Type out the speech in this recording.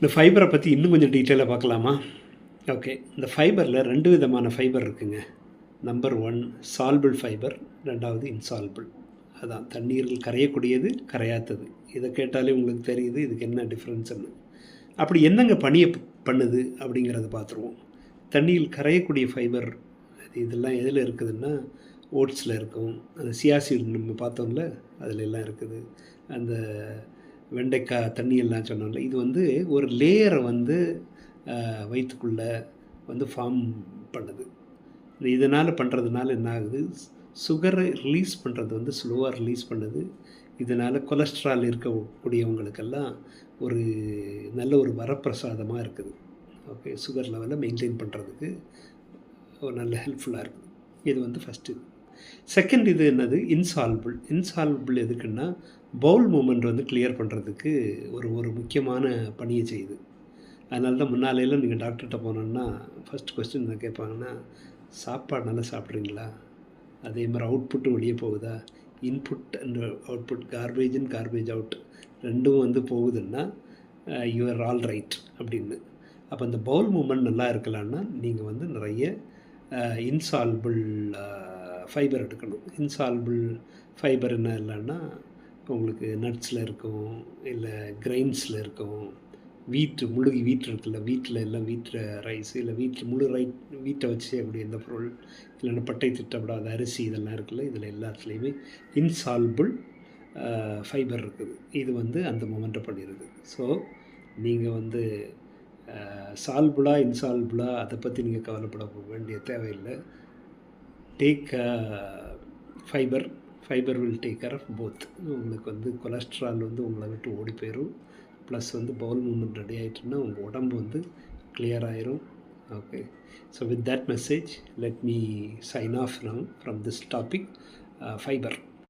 இந்த ஃபைபரை பற்றி இன்னும் கொஞ்சம் டீட்டெயிலாக பார்க்கலாமா? ஓகே. இந்த ஃபைபரில் 2 விதமான ஃபைபர் இருக்குங்க. நம்பர் 1 சால்பிள் ஃபைபர், 2வது இன்சால்பிள். அதான் தண்ணீரில் கரையக்கூடியது, கரையாத்தது. இதை கேட்டாலே உங்களுக்கு தெரியுது இதுக்கு என்ன டிஃப்ரென்ஸ்ன்னு. அப்படி என்னங்க பண்ணுது அப்படிங்கிறத பார்த்துருவோம். தண்ணியில் கரையக்கூடிய ஃபைபர் இதெல்லாம் எதில் இருக்குதுன்னா ஓட்ஸில் இருக்கும். அந்த சியாசீட் நம்ம பார்த்தோம்ல அதில் எல்லாம் இருக்குது. அந்த வெண்டைக்காய் தண்ணியெல்லாம் சொன்னோம்ல, இது வந்து ஒரு லேயரை வந்து வயிற்றுக்குள்ளே வந்து ஃபார்ம் பண்ணுது. இதனால் பண்ணுறதுனால என்ன ஆகுது, சுகரை ரிலீஸ் பண்ணுறது வந்து ஸ்லோவாக ரிலீஸ் பண்ணுது. இதனால் கொலஸ்ட்ரால் இருக்கக்கூடியவங்களுக்கெல்லாம் ஒரு நல்ல ஒரு வரப்பிரசாதமாக இருக்குது. ஓகே, சுகர் லெவலை மெயின்டைன் பண்ணுறதுக்கு ஒரு நல்ல ஹெல்ப்ஃபுல்லாக இருக்குது. இது வந்து ஃபஸ்ட்டு. செகண்ட் இது என்னது, இன்சால்பிள். இன்சால்பிள் எதுக்குன்னா பவுல் மூமெண்ட் வந்து கிளியர் பண்ணுறதுக்கு ஒரு முக்கியமான பணியை செய்யுது. அதனால தான் முன்னாலையெல்லாம் நீங்கள் டாக்டர்கிட்ட போனோன்னா ஃபஸ்ட் கொஸ்டின் என்ன கேட்பாங்கன்னா, சாப்பாடு நல்லா சாப்பிட்றீங்களா, அதே மாதிரி அவுட்புட்டு வெளியே போகுதா, input and output, garbage in garbage out ரெண்டும் வந்து போகுதுன்னா யூ ஆர் ஆல் ரைட் அப்படின்னு. அப்போ அந்த பவுல் மூமெண்ட் நல்லா இருக்கலான்னா நீங்கள் வந்து நிறைய இன்சால்பிள் ஃபைபர் எடுக்கணும். இன்சால்பிள் ஃபைபர் என்ன இல்லைன்னா உங்களுக்கு நட்ஸில் இருக்கும், இல்லை கிரைன்ஸில் இருக்கும், முழுகி வீட் இருக்குல்ல, வீட்டில் எல்லாம் ரைஸ், இல்லை முழு வீட்டை வச்சு செய்யக்கூடிய எந்த பொருள், இல்லைன்னா பட்டை திட்டப்படாத அரிசி இதெல்லாம் இருக்குல்ல, இதில் எல்லாத்துலேயுமே இன்சால்பிள் ஃபைபர் இருக்குது. இது வந்து அந்த மொமெண்ட்டை பண்ணிடுது. ஸோ நீங்கள் வந்து சால்புளாக இன்சால்புளாக அதை பற்றி நீங்கள் கவலைப்பட வேண்டிய தேவையில்லை. Take fibre will take care of both. உங்களுக்கு வந்து கொலஸ்ட்ரால் வந்து உங்களை விட்டு ஓடி போயிடும், ப்ளஸ் வந்து பவுல் மூமெண்ட் ரெடி ஆகிட்டுன்னா உங்கள் உடம்பு வந்து கிளியர் ஆயிரும். Okay, so with that message let me sign off now from this topic, fibre.